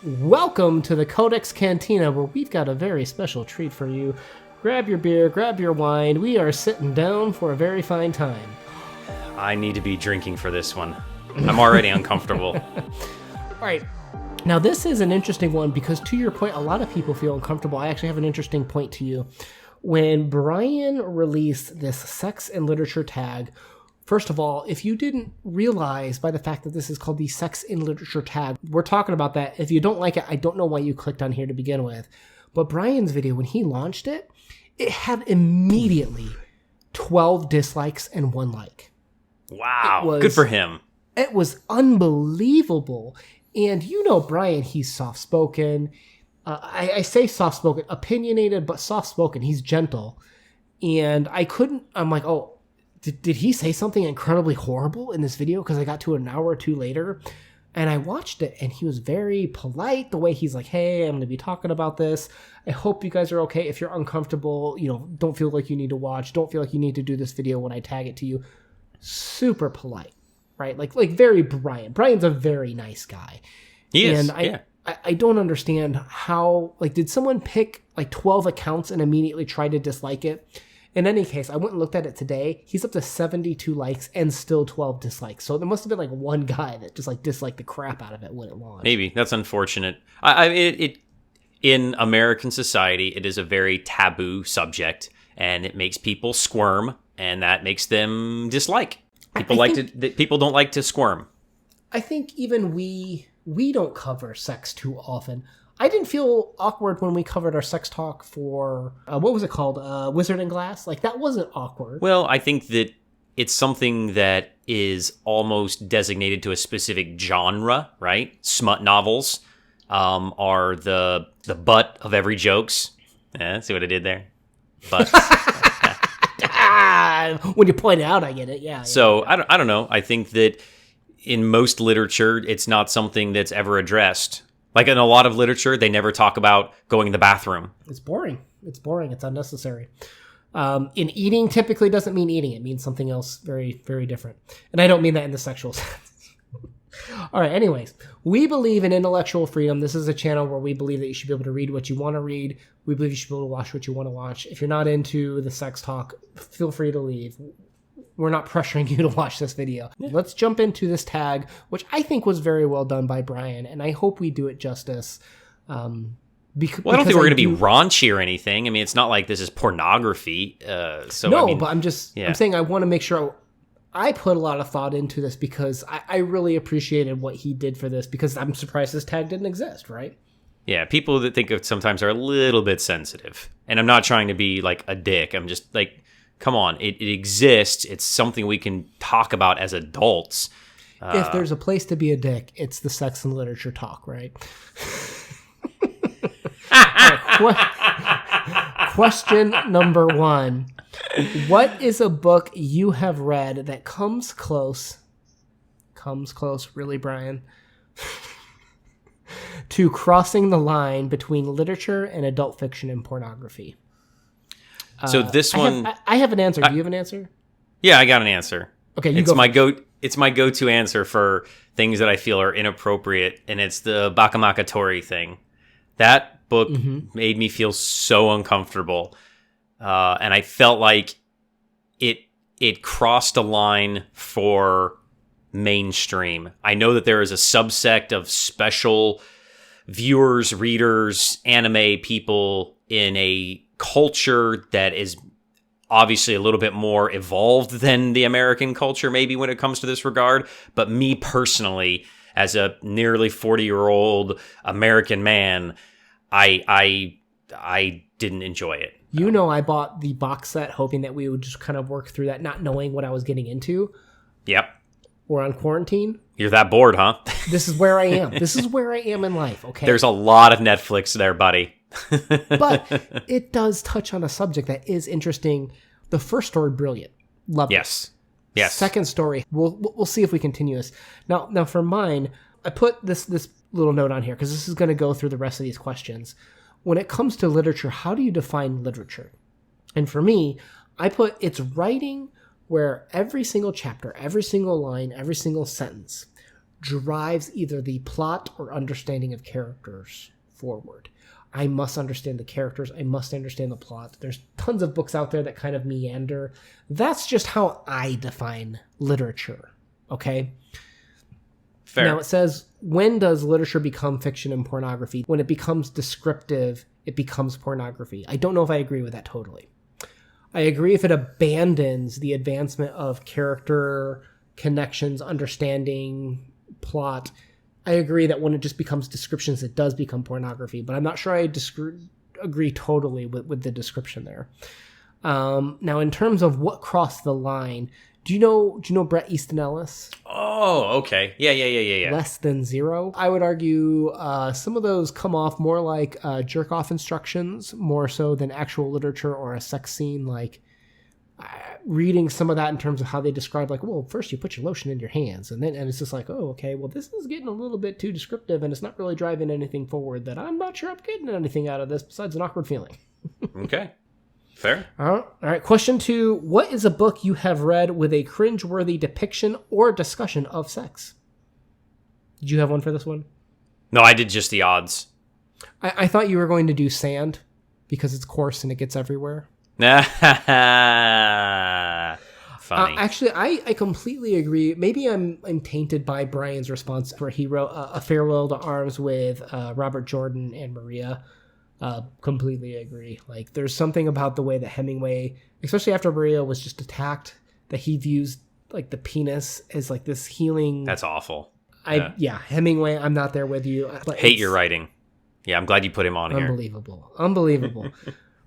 Welcome to the CodeX Cantina, where we've got a very special treat for you. Grab your beer, grab your wine. We are sitting down for a very fine time. I need to be drinking for this one. I'm already uncomfortable. All right. Now, this is an interesting one because, to your point, a lot of people feel uncomfortable. I actually have an interesting point to you. When Brian released this sex and literature tag, first of all, if you didn't realize by the fact that this is called the sex in literature tag, we're talking about that. If you don't like it, I don't know why you clicked on here to begin with. But Brian's video, when he launched it, it had immediately 12 dislikes and 1 like. Wow. Good for him. It was unbelievable. And you know Brian, he's soft-spoken. I say soft-spoken, opinionated, but soft-spoken. He's gentle. And I'm like, oh, did he say something incredibly horrible in this video? Because I got to an hour or two later, and I watched it, and he was very polite. The way he's like, hey, I'm going to be talking about this. I hope you guys are okay. If you're uncomfortable, don't feel like you need to watch. Don't feel like you need to do this video when I tag it to you. Super polite, right? Like very Brian. Brian's a very nice guy. He is, and I don't understand how, did someone pick 12 accounts and immediately try to dislike it? In any case, I went and looked at it today. He's up to 72 likes and still 12 dislikes. So there must have been one guy that just disliked the crap out of it when it launched. Maybe. That's unfortunate. In American society, it is a very taboo subject, and it makes people squirm, and that makes them dislike. People don't like to squirm. I think even we don't cover sex too often. I didn't feel awkward when we covered our sex talk for, what was it called? Wizard and Glass? That wasn't awkward. Well, I think that it's something that is almost designated to a specific genre, right? Smut novels are the butt of every jokes. See what I did there? But when you point it out, I get it, yeah. So, I don't know. I think that in most literature, it's not something that's ever addressed. In a lot of literature, they never talk about going to the bathroom. It's boring. It's unnecessary. In eating typically doesn't mean eating. It means something else very, very different. And I don't mean that in the sexual sense. All right, anyways. We believe in intellectual freedom. This is a channel where we believe that you should be able to read what you want to read. We believe you should be able to watch what you want to watch. If you're not into the sex talk, feel free to leave. We're not pressuring you to watch this video. Yeah. Let's jump into this tag, which I think was very well done by Brian, and I hope we do it justice. I don't think we're going to be raunchy or anything. I mean, it's not like this is pornography. But I'm saying I want to make sure I put a lot of thought into this because I really appreciated what he did for this, because I'm surprised this tag didn't exist, right? Yeah, people that think of it sometimes are a little bit sensitive. And I'm not trying to be a dick. I'm just come on, it exists. It's something we can talk about as adults. If there's a place to be a dick, it's the sex and literature talk, right? Question number 1. What is a book you have read that comes close, really, Brian, to crossing the line between literature and adult fiction and pornography? So this one, I have an answer. Do you have an answer? Yeah, I got an answer. Okay, It's my go-to answer for things that I feel are inappropriate, and it's the Bakamakatori thing. That book made me feel so uncomfortable, and I felt like it crossed a line for mainstream. I know that there is a subsect of special viewers, readers, anime people in a culture that is obviously a little bit more evolved than the American culture, maybe when it comes to this regard. But me personally, as a nearly 40-year-old American man, I didn't enjoy it. I bought the box set hoping that we would just kind of work through that, not knowing what I was getting into. Yep. We're on quarantine. You're that bored, huh? This is where I am. This is where I am in life, okay? There's a lot of Netflix there, buddy. But it does touch on a subject that is interesting. The first story, brilliant. Love it. Yes. Second story, we'll see if we continue this. Now for mine, I put this little note on here because this is going to go through the rest of these questions. When it comes to literature, how do you define literature? And for me, I put it's writing where every single chapter, every single line, every single sentence drives either the plot or understanding of characters forward. I must understand the characters. I must understand the plot. There's tons of books out there that kind of meander. That's just how I define literature. Okay? Fair. Now it says, when does literature become fiction and pornography? When it becomes descriptive, it becomes pornography. I don't know if I agree with that totally. I agree if it abandons the advancement of character, connections, understanding, plot. I agree that when it just becomes descriptions, it does become pornography, but I'm not sure I agree totally with the description there. Now, in terms of what crossed the line, do you know Bret Easton Ellis? Oh, okay. Yeah. Less than zero. I would argue some of those come off more like jerk-off instructions, more so than actual literature or a sex scene. Like reading some of that in terms of how they describe, like, well, first you put your lotion in your hands, and it's just like, oh, okay, well, this is getting a little bit too descriptive, and it's not really driving anything forward. That I'm not sure I'm getting anything out of this besides an awkward feeling. Okay. Fair. All right. Question 2. What is a book you have read with a cringe-worthy depiction or discussion of sex? Did you have one for this one? No, I did just the odds. I thought you were going to do sand because it's coarse and it gets everywhere. Funny. Actually, I completely agree. Maybe I'm tainted by Brian's response where he wrote A Farewell to Arms with Robert Jordan and Maria. Completely agree. Like, there's something about the way that Hemingway, especially after Maria was just attacked, that he views like the penis as like this healing. That's awful. Hemingway, I'm not there with you. But hate your writing. Yeah, I'm glad you put him on here. Unbelievable.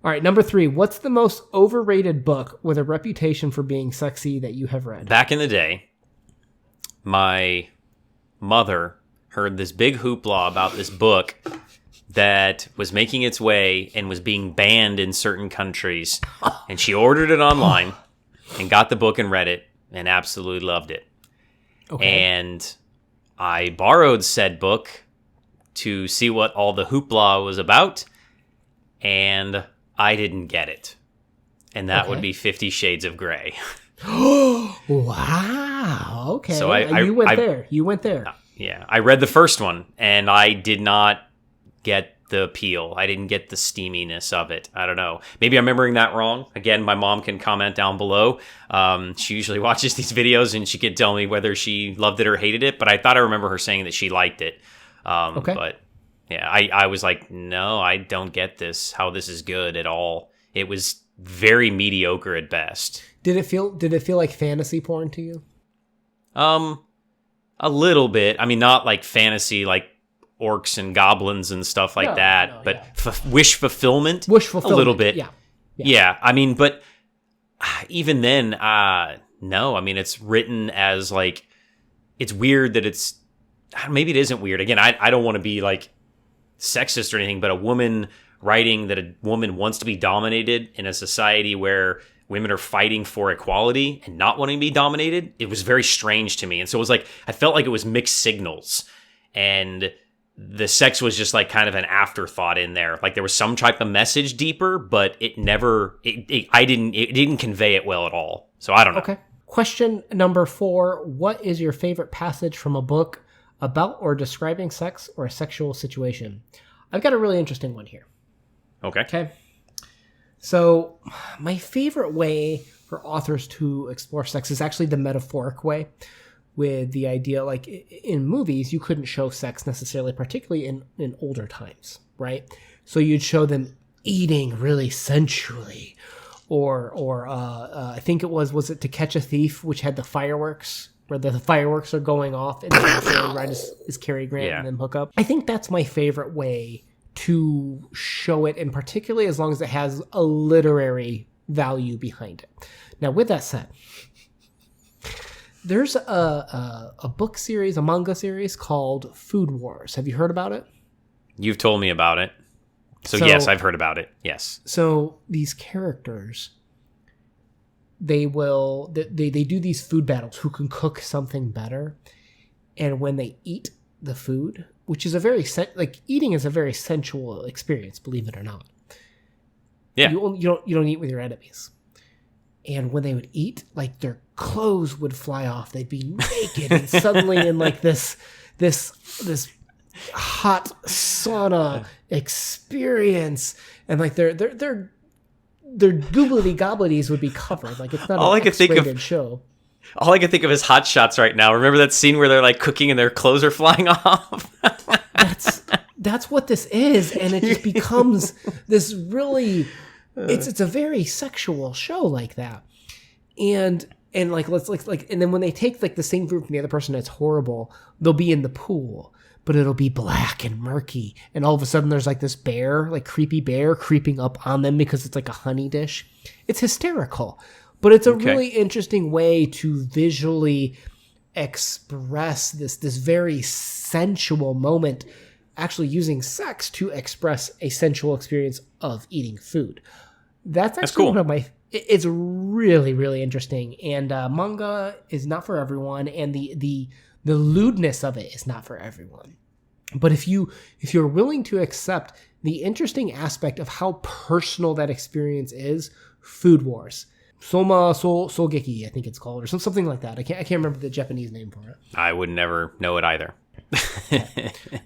All right, number 3. What's the most overrated book with a reputation for being sexy that you have read? Back in the day, my mother heard this big hoopla about this book that was making its way and was being banned in certain countries. And she ordered it online and got the book and read it and absolutely loved it. Okay. And I borrowed said book to see what all the hoopla was about, and I didn't get it. And that would be 50 Shades of Grey. Wow. Okay. So You went there. Yeah. I read the first one, and I did not get the appeal. I didn't get the steaminess of it. I don't know. Maybe I'm remembering that wrong. Again, my mom can comment down below. She usually watches these videos, and she can tell me whether she loved it or hated it, but I thought I remember her saying that she liked it. Okay. But yeah, I was like, no, I don't get this, how this is good at all. It was very mediocre at best. Did it feel like fantasy porn to you? A little bit. I mean, not like fantasy, like orcs and goblins and stuff like that, but wish fulfillment a little bit. Yeah. I mean, but even then, no. I mean, it's written as like, it's weird that it's, maybe it isn't weird. Again, I don't want to be like sexist or anything, but a woman writing that a woman wants to be dominated in a society where women are fighting for equality and not wanting to be dominated, it was very strange to me. And so it was like, I felt like it was mixed signals, and the sex was just like kind of an afterthought in there. Like there was some type of message deeper, but it didn't convey it well at all. So I don't know. Okay. Question number 4. What is your favorite passage from a book about or describing sex or a sexual situation? I've got a really interesting one here. Okay. So my favorite way for authors to explore sex is actually the metaphoric way, with the idea, like in movies, you couldn't show sex necessarily, particularly in older times, right? So you'd show them eating really sensually, or I think it was it To Catch a Thief, which had the fireworks, where the fireworks are going off and right is Cary Grant and then hook up. I think that's my favorite way to show it, and particularly as long as it has a literary value behind it. Now, with that said, there's a book series, a manga series called Food Wars. Have you heard about it? You've told me about it. So yes, I've heard about it. Yes. So these characters, they do these food battles, who can cook something better. And when they eat the food, which is a very eating is a very sensual experience, believe it or not. Yeah. You don't eat with your enemies. And when they would eat, like their clothes would fly off. They'd be naked and suddenly in like this hot sauna experience, and like their goobly gobblities would be covered. Like it's not an X-rated show. All I can think of is Hot Shots right now. Remember that scene where they're like cooking and their clothes are flying off? That's what this is, and it just becomes this really. It's a very sexual show like that, and like and then when they take like the same food from the other person that's horrible, they'll be in the pool, but it'll be black and murky, and all of a sudden there's like this bear, like creepy bear, creeping up on them because it's like a honey dish. It's hysterical, but it's a really interesting way to visually express this very sensual moment, actually using sex to express a sensual experience of eating food. That's actually cool. One of my. It's really, really interesting, and manga is not for everyone, and the lewdness of it is not for everyone. But if you're willing to accept the interesting aspect of how personal that experience is, Food Wars, Soma Sougeki, I think it's called, or something like that. I can't remember the Japanese name for it. I would never know it either.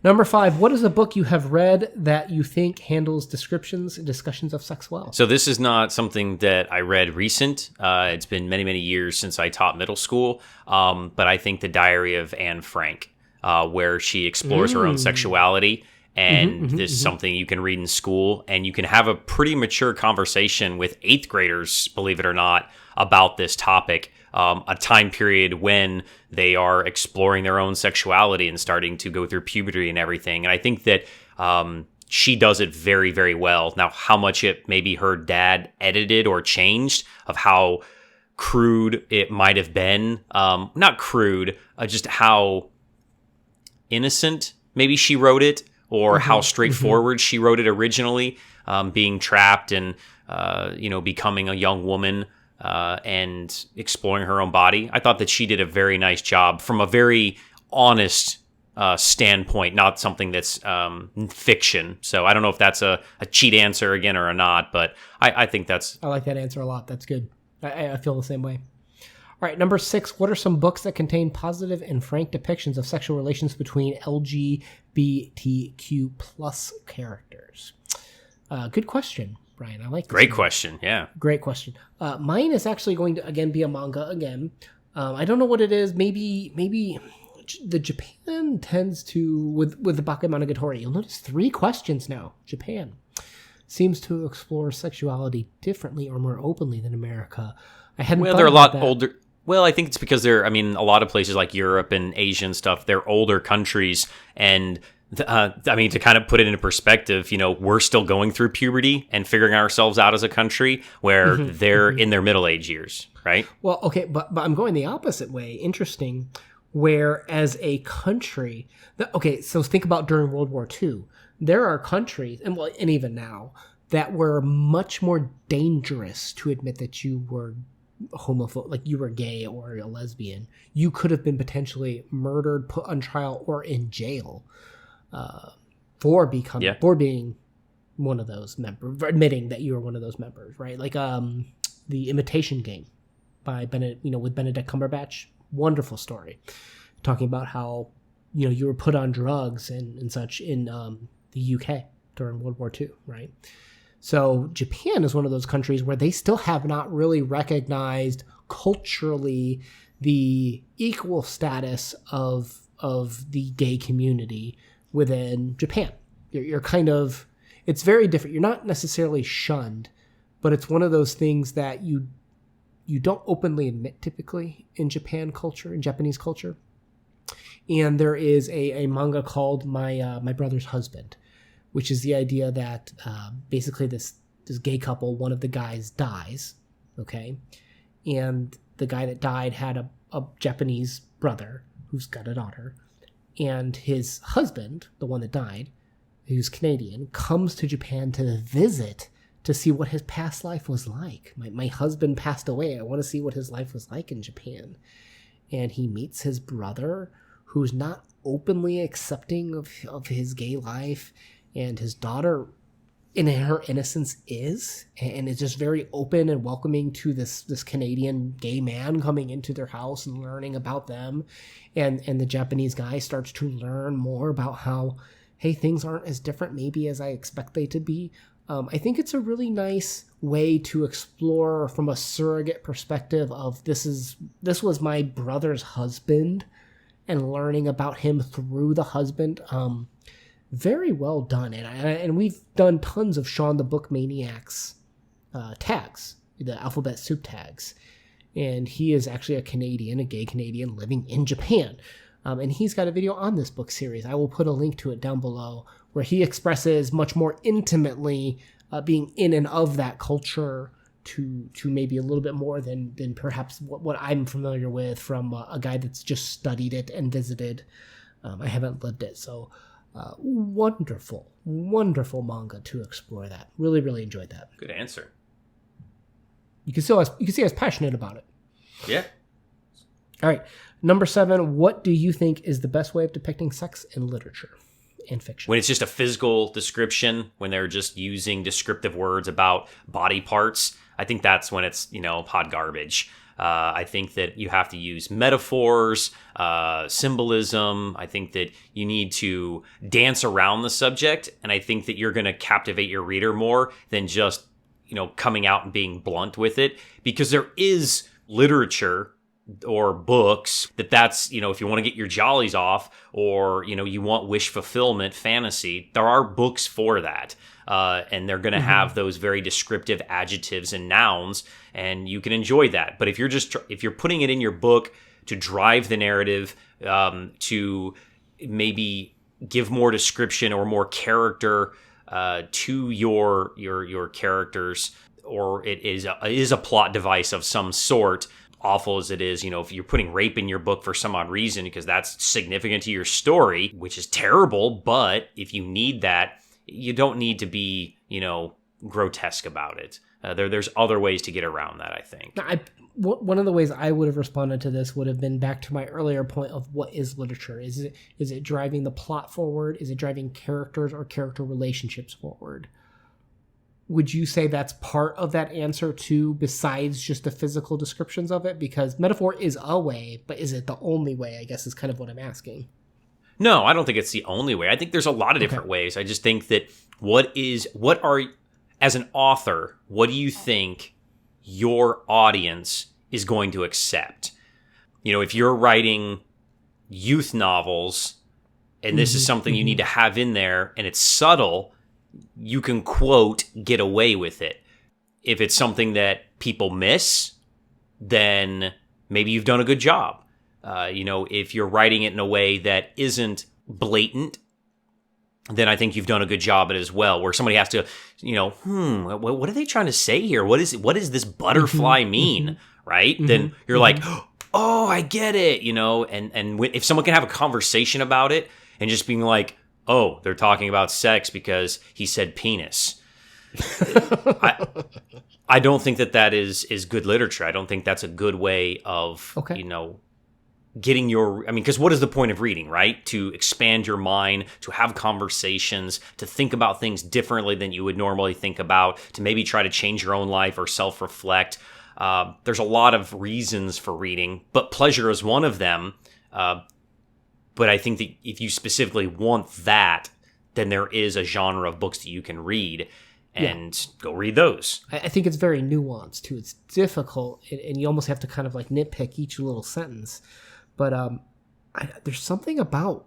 Number 5, what is a book you have read that you think handles descriptions and discussions of sex well? So this is not something that I read recent. It's been many, many years since I taught middle school. But I think The Diary of Anne Frank, where she explores her own sexuality. And this is something you can read in school, and you can have a pretty mature conversation with 8th graders, believe it or not, about this topic. A time period when they are exploring their own sexuality and starting to go through puberty and everything. And I think that she does it very, very well. Now, how much it maybe her dad edited or changed of how crude it might have been. Not crude, just how innocent maybe she wrote it, or how straightforward she wrote it originally, being trapped and, becoming a young woman. And exploring her own body. I thought that she did a very nice job from a very honest standpoint, not something that's fiction. So I don't know if that's a cheat answer again or not, but I think that's... I like that answer a lot. That's good. I feel the same way. All right, number 6, what are some books that contain positive and frank depictions of sexual relations between LGBTQ plus characters? Good question, Brian. I like this. Great question, yeah. Great question. Mine is actually going to, again, be a manga again. I don't know what it is. Maybe the Japan tends to, with the Bakemonogatari, you'll notice 3 questions now. Japan seems to explore sexuality differently or more openly than America. I hadn't Well, they're a lot older. Well, I think it's because a lot of places like Europe and Asia and stuff, they're older countries, and to kind of put it into perspective, we're still going through puberty and figuring ourselves out as a country, where they're in their middle age years, right? Well, okay, but I'm going the opposite way. Interesting. Where as a country, so think about during World War II, there are countries, and even now, that were much more dangerous to admit that you were homophobic, like you were gay or a lesbian. You could have been potentially murdered, put on trial, or in jail. For being one of those members, for admitting that you were one of those members, right? Like the Imitation Game by with Benedict Cumberbatch, wonderful story, talking about how you were put on drugs and such in the UK during World War II, right? So Japan is one of those countries where they still have not really recognized culturally the equal status of the gay community within Japan. You're kind of, it's very different. You're not necessarily shunned, but it's one of those things that you don't openly admit typically in Japanese culture. And there is a manga called My Brother's Husband, which is the idea that basically this gay couple, one of the guys dies, okay? And the guy that died had a Japanese brother who's got a daughter. And his husband, the one that died, who's Canadian, comes to Japan to visit to see what his past life was like. My husband passed away. I want to see what his life was like in Japan. And he meets his brother, who's not openly accepting of his gay life. And his daughter in her innocence is, and is just very open and welcoming to this Canadian gay man coming into their house and learning about them, and the Japanese guy starts to learn more about how, hey, things aren't as different maybe as I expect they to be. I think it's a really nice way to explore from a surrogate perspective of this was my brother's husband, and learning about him through the husband. Very well done, and we've done tons of Sean the Book Maniac's tags, the alphabet soup tags, and he is actually a gay Canadian living in Japan, and he's got a video on this book series. I will put a link to it down below, where he expresses much more intimately being in and of that culture to maybe a little bit more than perhaps what I'm familiar with from a guy that's just studied it and visited. I haven't lived it, so. Wonderful manga to explore that. Really, really enjoyed that. Good answer. You can see I was passionate about it. Yeah. All right. Number 7, what do you think is the best way of depicting sex in literature and fiction? When it's just a physical description, when they're just using descriptive words about body parts, I think that's when it's, hot garbage. I think that you have to use metaphors, symbolism. I think that you need to dance around the subject. And I think that you're going to captivate your reader more than just, coming out and being blunt with it. Because there is literature or books that's, if you want to get your jollies off, or, you want wish fulfillment fantasy, there are books for that. And they're going to have those very descriptive adjectives and nouns, and you can enjoy that. But if you're putting it in your book to drive the narrative, to maybe give more description or more character to your characters, or it is a plot device of some sort, awful as it is, if you're putting rape in your book for some odd reason because that's significant to your story, which is terrible, but if you need that, you don't need to be, grotesque about it. There's other ways to get around that, I think. One of the ways I would have responded to this would have been back to my earlier point of what is literature. Is it driving the plot forward? Is it driving characters or character relationships forward? Would you say that's part of that answer too, besides just the physical descriptions of it? Because metaphor is a way, but is it the only way, I guess is kind of what I'm asking. No, I don't think it's the only way. I think there's a lot of different ways. I just think that as an author, what do you think your audience is going to accept? If you're writing youth novels and this is something you need to have in there and it's subtle, you can, quote, get away with it. If it's something that people miss, then maybe you've done a good job. If you're writing it in a way that isn't blatant, then I think you've done a good job at it as well, where somebody has to, what are they trying to say here? What does this butterfly mean? Right? Then you're like, oh, I get it, and if someone can have a conversation about it and just being like, oh, they're talking about sex because he said penis. I don't think that is good literature. I don't think that's a good way of, getting because what is the point of reading, right? To expand your mind, to have conversations, to think about things differently than you would normally think about, to maybe try to change your own life or self-reflect. There's a lot of reasons for reading, but pleasure is one of them. But I think that if you specifically want that, then there is a genre of books that you can read, and go read those. I think it's very nuanced, too. It's difficult, and you almost have to kind of like nitpick each little sentence. But there's something about,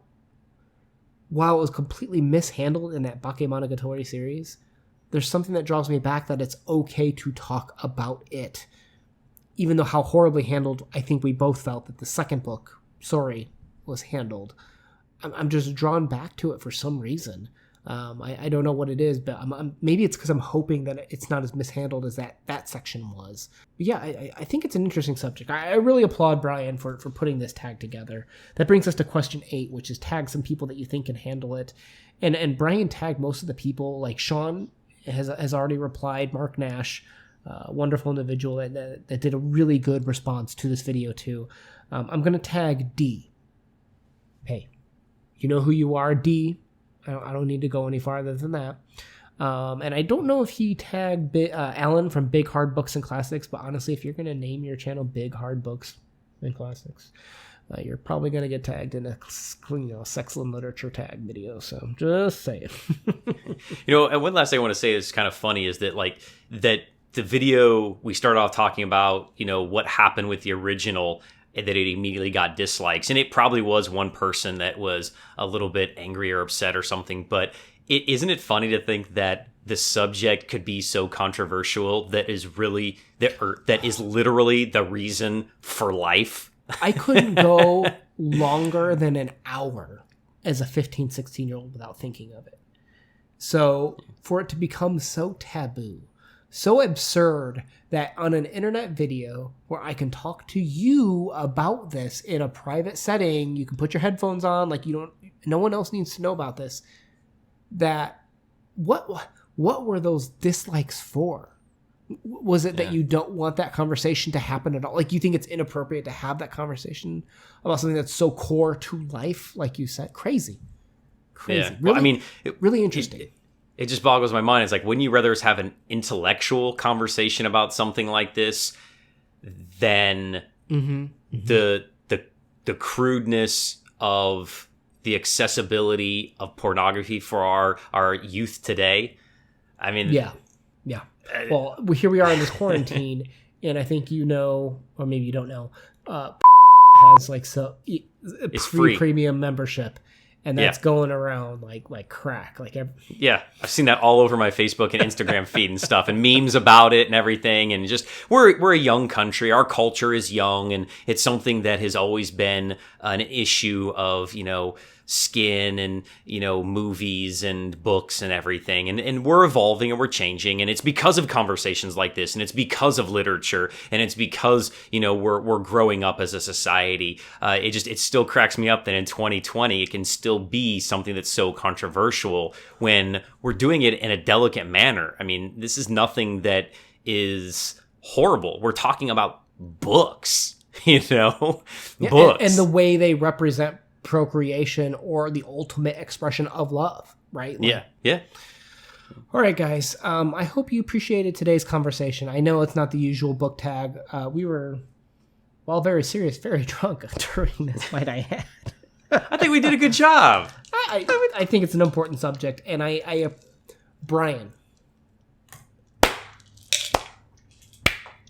while it was completely mishandled in that Bakemonogatari series, there's something that draws me back that it's okay to talk about it. Even though how horribly handled, I think we both felt that the second book, Sorry, was handled. I'm just drawn back to it for some reason. I don't know what it is, but maybe it's because I'm hoping that it's not as mishandled as that section was. But yeah, I think it's an interesting subject. I really applaud Brian for putting this tag together. That brings us to question 8, which is tag some people that you think can handle it. And Brian tagged most of the people. Like Sean has already replied. Mark Nash, wonderful individual that did a really good response to this video too. I'm going to tag D. Hey, you know who you are, D. I don't need to go any farther than that. And I don't know if he tagged Alan from Big Hard Books and Classics, but honestly, if you're going to name your channel Big Hard Books and Classics, you're probably going to get tagged in a sex and literature tag video. So just saying. And one last thing I want to say is kind of funny is that that the video we start off talking about, what happened with the original, that it immediately got dislikes. And it probably was one person that was a little bit angry or upset or something. But isn't it funny to think that the subject could be so controversial that is literally the reason for life? I couldn't go longer than an hour as a 15, 16-year-old without thinking of it. So for it to become so taboo, so absurd that on an internet video where I can talk to you about this in a private setting, you can put your headphones on, no one else needs to know about this, that what were those dislikes for? Was it that you don't want that conversation to happen at all? You think it's inappropriate to have that conversation about something that's so core to life, like you said? Crazy. Yeah. Really, really interesting. It just boggles my mind. It's wouldn't you rather us have an intellectual conversation about something like this than the crudeness of the accessibility of pornography for our youth today? I mean, yeah. Well, here we are in this quarantine, and I think or maybe you don't know, has it's free premium membership. And that's going around like crack. Yeah, I've seen that all over my Facebook and Instagram feed and stuff, and memes about it and everything. And just we're a young country. Our culture is young, and it's something that has always been an issue of skin and movies and books and everything. And we're evolving and we're changing, and it's because of conversations like this, and it's because of literature, and it's because we're growing up as a society. It still cracks me up that in 2020 it can still be something that's so controversial when we're doing it in a delicate manner. I mean, this is nothing that is horrible. We're talking about books, books, and the way they represent procreation or the ultimate expression of love, right? Yeah. All right, guys. I hope you appreciated today's conversation. I know it's not the usual book tag. We were, very serious, very drunk during this fight I had. I think we did a good job. I think it's an important subject, and Brian,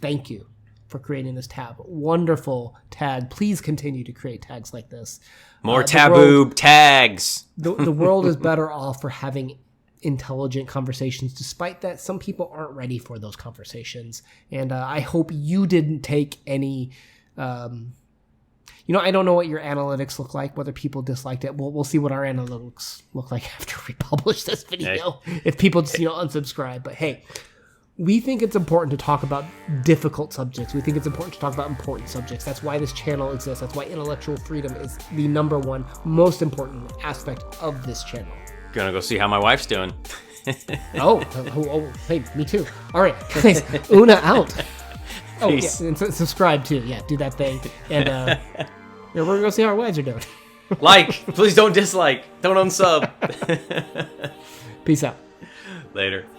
thank you for creating this tab. Wonderful tag. Please continue to create tags like this. More taboo tags. The world is better off for having intelligent conversations, despite that some people aren't ready for those conversations. And I hope you didn't take any... I don't know what your analytics look like, whether people disliked it. We'll see what our analytics look like after we publish this video. Hey. If people just unsubscribe. But hey, we think it's important to talk about difficult subjects. We think it's important to talk about important subjects. That's why this channel exists. That's why intellectual freedom is the number one most important aspect of this channel. Gonna go see how my wife's doing. Hey, me too. All right, guys, Una out. Oh, peace. Yeah, and subscribe too. Yeah, do that thing. And we're gonna go see how our wives are doing. Please don't dislike. Don't unsub. Peace out. Later.